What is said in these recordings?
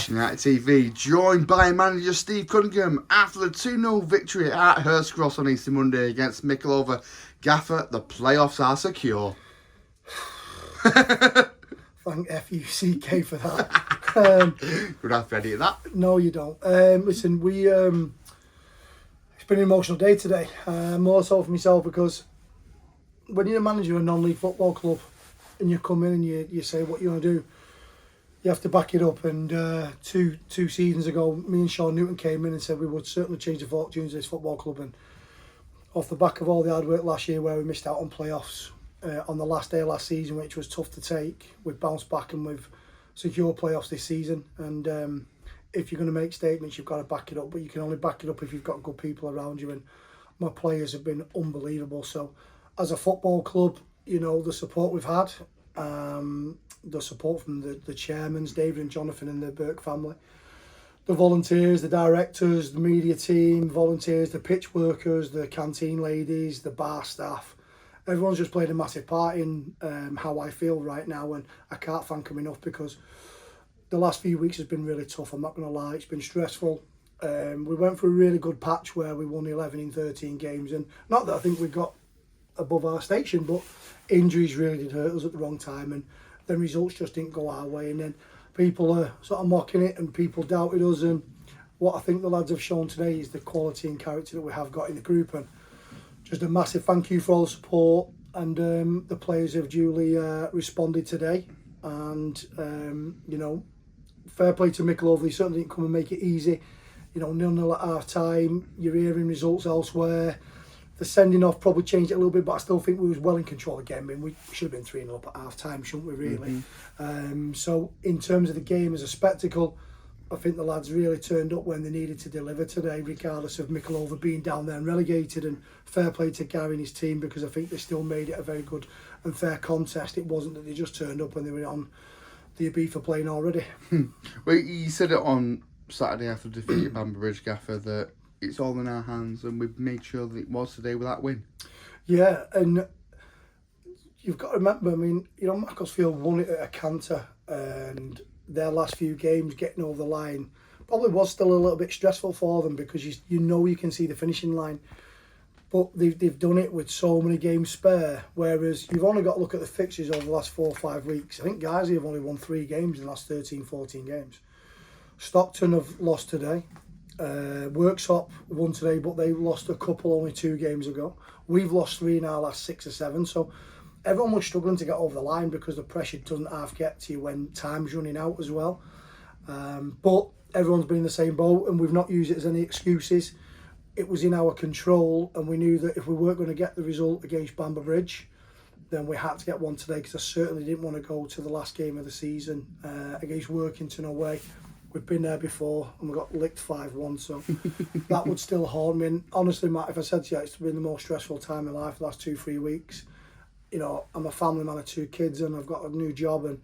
Ashton United TV, joined by manager Steve Cunningham after the 2-0 victory at Hurst Cross on Easter Monday against Mickleover. Gaffer, the playoffs are secure. Thank F-U-C-K for that. Good have to edit that. No, you don't. Listen, it's been an emotional day today. More so for myself because when you're a manager of a non-league football club and you come in and you say what you want to do, you have to back it up. And two seasons ago, me and Sean Newton came in and said we would certainly change the fortunes of this football club. And off the back of all the hard work last year where we missed out on playoffs on the last day of last season, which was tough to take, we've bounced back and we've secured playoffs this season. And if you're going to make statements, you've got to back it up. But you can only back it up if you've got good people around you. And my players have been unbelievable. So as a football club, you know, the support we've had, the support from the chairmans, David and Jonathan and the Burke family, the volunteers, the directors, the media team, volunteers, the pitch workers, the canteen ladies, the bar staff. Everyone's just played a massive part in how I feel right now, and I can't thank them enough because the last few weeks has been really tough. I'm not going to lie, it's been stressful. We went through a really good patch where we won 11 in 13 games, and not that I think we got above our station, but injuries really did hurt us at the wrong time, and the results just didn't go our way. And then people are sort of mocking it, and people doubted us. And what I think the lads have shown today is the quality and character that we have got in the group. And just a massive thank you for all the support, and the players have duly responded today. And you know, fair play to Mickleover. They certainly didn't come and make it easy. You know, 0-0 at half time. You're hearing results elsewhere. The sending off probably changed it a little bit, but I still think we was well in control again. I mean, we should have been 3-0 up at half time, shouldn't we, really? So in terms of the game as a spectacle, I think the lads really turned up when they needed to deliver today, regardless of Mickleover being down there and relegated. And fair play to Gary and his team, because I think they still made it a very good and fair contest. It wasn't that they just turned up and they were on the Ibiza plane already. Well, you said it on Saturday after defeating Bamber Bridge, Gaffer, that it's all in our hands, and we've made sure that it was today with that win. Yeah, and you've got to remember, I mean, you know, Macclesfield won it at a canter, and their last few games getting over the line probably was still a little bit stressful for them, because you know you can see the finishing line. But they've done it with so many games spare, whereas you've only got to look at the fixtures over the last 4 or 5 weeks. I think Guernsey have only won 3 games in the last 13, 14 games. Stockton have lost today. Worksop won today, but they lost a couple only 2 games ago. We've lost 3 in our last 6 or 7. So everyone was struggling to get over the line because the pressure doesn't half get to you when time's running out as well. But everyone's been in the same boat, and we've not used it as any excuses. It was in our control, and we knew that if we weren't going to get the result against Bamber Bridge, then we had to get one today, because I certainly didn't want to go to the last game of the season against Workington away. We've been there before and we got licked 5-1, so that would still haunt me. And honestly, Matt, if I said to you, it's been the most stressful time in my life the last 2-3 weeks. You know, I'm a family man of 2 kids and I've got a new job, and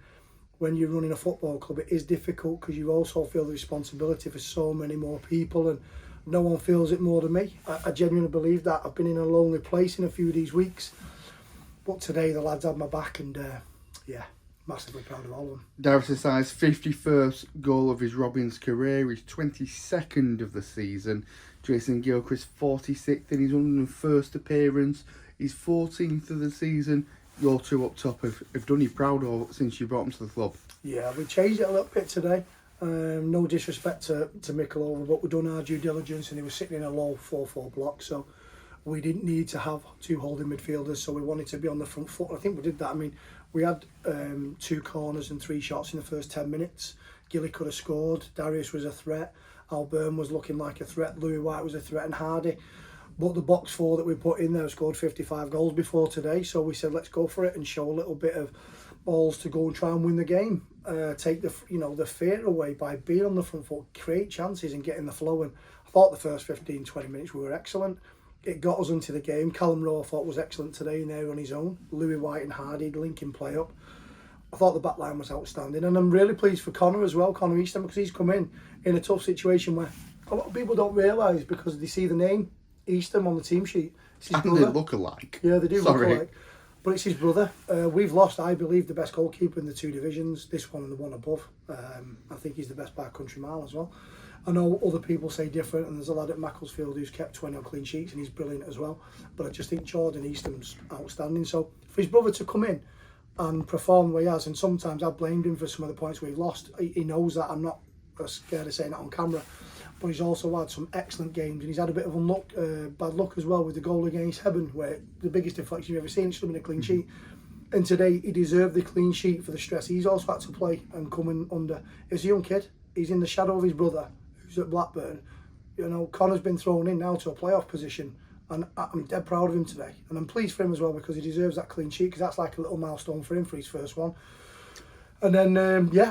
when you're running a football club, it is difficult because you also feel the responsibility for so many more people, and no one feels it more than me. I genuinely believe that. I've been in a lonely place in a few of these weeks, but today the lads had my back, and yeah, massively proud of all of them. Darris Desai's 51st goal of his Robins career, his 22nd of the season. Jason Gilchrist 46th in his 101st appearance, his 14th of the season. Your 2 up top have done you proud of since you brought him to the club. Yeah, we changed it a little bit today. No disrespect to Mickleover, but we've done our due diligence, and he was sitting in a low 4-4 block, so we didn't need to have 2 holding midfielders, so we wanted to be on the front foot. I think we did that. I mean, we had 2 corners and 3 shots in the first 10 minutes. Gilly could have scored. Darius was a threat. Al Byrne was looking like a threat. Louis White was a threat, and Hardy. But the box 4 that we put in there scored 55 goals before today, so we said let's go for it and show a little bit of balls to go and try and win the game. Take the fear away by being on the front foot, create chances and getting the flow. And I thought the first 15-20 minutes we were excellent. It got us into the game. Callum Rowe I thought was excellent today in there on his own. Louis White and Hardy linking play up. I thought the back line was outstanding, and I'm really pleased for Connor as well, Connor Easton, because he's come in a tough situation where a lot of people don't realise, because they see the name Easton on the team sheet. And they look alike. Yeah, they do look alike. But it's his brother. We've lost, I believe, the best goalkeeper in the two divisions, this one and the one above. I think he's the best by a country mile as well. I know other people say different, and there's a lad at Macclesfield who's kept 20 clean sheets and he's brilliant as well. But I just think Jordan Easton's outstanding. So for his brother to come in and perform the way he has, and sometimes I've blamed him for some of the points we've lost. He knows that. I'm not scared of saying that on camera. But he's also had some excellent games, and he's had a bit of bad luck as well with the goal against Hebben, where the biggest deflection you've ever seen, it should have been a clean sheet. And today he deserved the clean sheet for the stress he's also had to play and come in under. He's a young kid. He's in the shadow of his brother, who's at Blackburn. You know, Connor's been thrown in now to a playoff position, and I'm dead proud of him today. And I'm pleased for him as well, because he deserves that clean sheet, because that's like a little milestone for him for his first one. And then,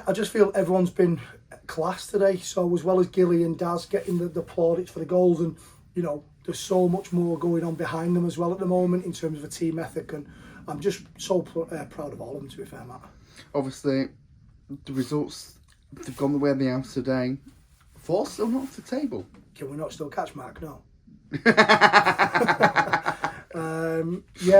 I just feel everyone's been class today. So as well as Gilly and Daz getting the plaudits for the goals, and, you know, there's so much more going on behind them as well at the moment in terms of a team ethic. And I'm just so proud of all of them, to be fair, Matt. Obviously, the results, they've gone the way of the house today. Four's still not off the table. Can we not still catch Mark? No.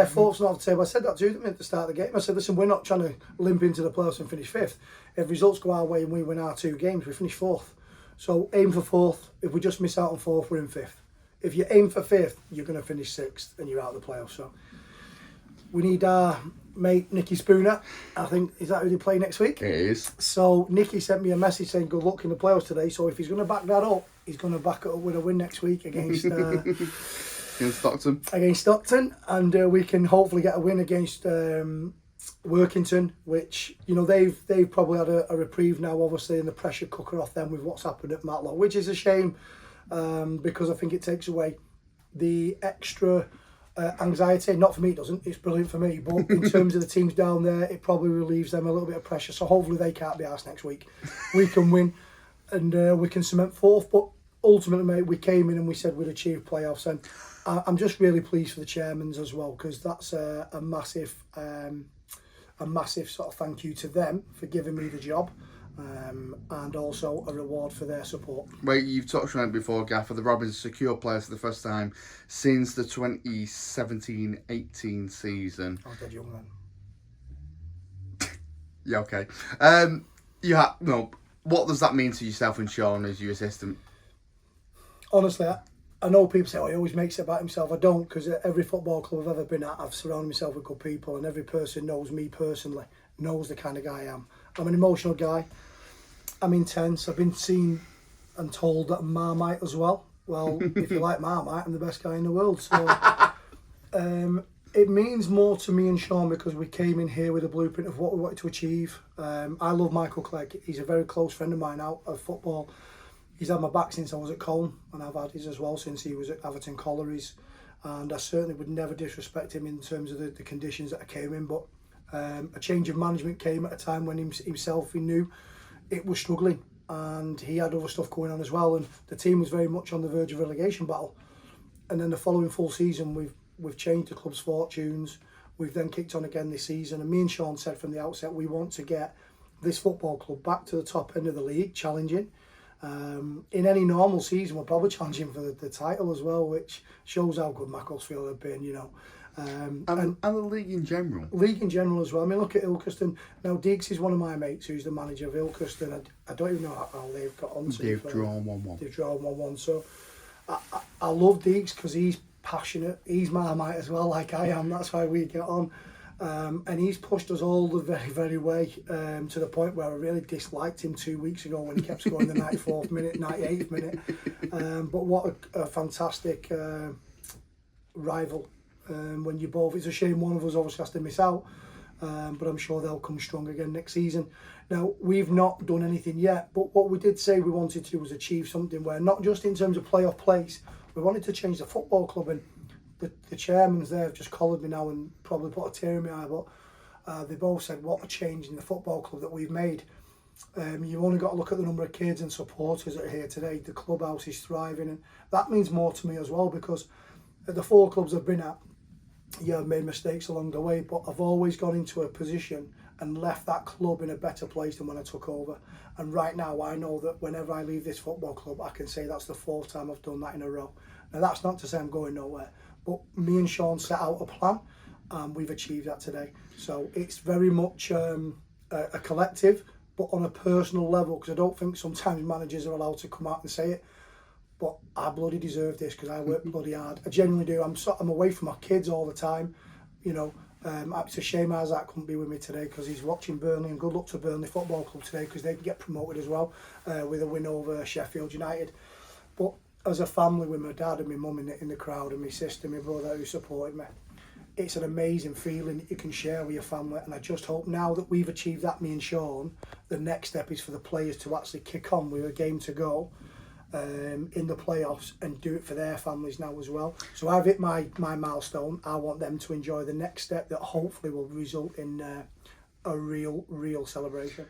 Fourth's not off the table. I said that to them at the start of the game. I said, listen, we're not trying to limp into the playoffs and finish fifth. If results go our way and we win our two games, we finish fourth. So aim for fourth. If we just miss out on fourth, we're in fifth. If you aim for fifth, you're going to finish sixth and you're out of the playoffs. So we need our mate Nicky Spooner. I think, is that who they play next week? It is. So Nicky sent me a message saying good luck in the playoffs today. So if he's going to back that up, he's going to back it up with a win next week against Against Stockton. And we can hopefully get a win against Workington, which, you know, they've probably had a reprieve now, obviously, and the pressure cooker off them with what's happened at Matlock, which is a shame, because I think it takes away the extra anxiety. Not for me, it doesn't. It's brilliant for me, but in terms of the teams down there, it probably relieves them a little bit of pressure. So hopefully they can't be arsed next week. We can win, and we can cement fourth. But ultimately, mate, we came in and we said we'd achieve playoffs, and I'm just really pleased for the chairmans as well, because that's a massive sort of thank you to them for giving me the job, and also a reward for their support. Well, you've touched on it before, Gaffer. The Robins secure players for the first time since the 2017-18 season. I was dead young then. Yeah, okay. What does that mean to yourself and Sean as your assistant? Honestly, I know people say, he always makes it about himself. I don't, because at every football club I've ever been at, I've surrounded myself with good people, and every person knows me personally, knows the kind of guy I am. I'm an emotional guy. I'm intense. I've been seen and told that I'm Marmite as well. Well, if you like Marmite, I'm the best guy in the world. So it means more to me and Sean because we came in here with a blueprint of what we wanted to achieve. I love Michael Clegg. He's a very close friend of mine out of football. He's had my back since I was at Colne, and I've had his as well since he was at Atherton Collieries. And I certainly would never disrespect him in terms of the conditions that I came in. But a change of management came at a time when he knew it was struggling, and he had other stuff going on as well. And the team was very much on the verge of relegation battle. And then the following full season, we've changed the club's fortunes. We've then kicked on again this season. And me and Sean said from the outset, we want to get this football club back to the top end of the league, challenging. In any normal season, we're probably challenging for the title as well, which shows how good Macclesfield have been, you know. And the league in general. League in general as well. I mean, look at Ilkeston. Now, Deeks is one of my mates who's the manager of Ilkeston. I don't even know how they've got on to. They've drawn 1-1. They've drawn 1-1. So I love Deeks because he's passionate. He's Marmite as well, like I am. That's why we get on. And he's pushed us all the very, very way to the point where I really disliked him 2 weeks ago when he kept scoring the 94th minute, 98th minute. But what a fantastic rival. When you both, it's a shame one of us obviously has to miss out, but I'm sure they'll come strong again next season. Now, we've not done anything yet, but what we did say we wanted to was achieve something where, not just in terms of playoff place, we wanted to change the football club. And the chairmans there have just collared me now and probably put a tear in my eye, but they both said what a change in the football club that we've made. You've only got to look at the number of kids and supporters that are here today. The clubhouse is thriving, and that means more to me as well, because at the 4 clubs I've been at, yeah, I've made mistakes along the way, but I've always gone into a position and left that club in a better place than when I took over. And right now I know that whenever I leave this football club, I can say that's the 4th time I've done that in a row. Now, that's not to say I'm going nowhere, but me and Sean set out a plan, and we've achieved that today. So it's very much a collective, but on a personal level, because I don't think sometimes managers are allowed to come out and say it. But I bloody deserve this because I work bloody hard. I genuinely do. I'm away from my kids all the time. You know, it's a shame Isaac couldn't be with me today because he's watching Burnley, and good luck to Burnley Football Club today because they can get promoted as well with a win over Sheffield United. But as a family with my dad and my mum in the crowd and my sister, my brother who supported me, it's an amazing feeling that you can share with your family, and I just hope now that we've achieved that, me and Sean, the next step is for the players to actually kick on with a game to go in the playoffs and do it for their families now as well. So I've hit my milestone. I want them to enjoy the next step that hopefully will result in a real celebration.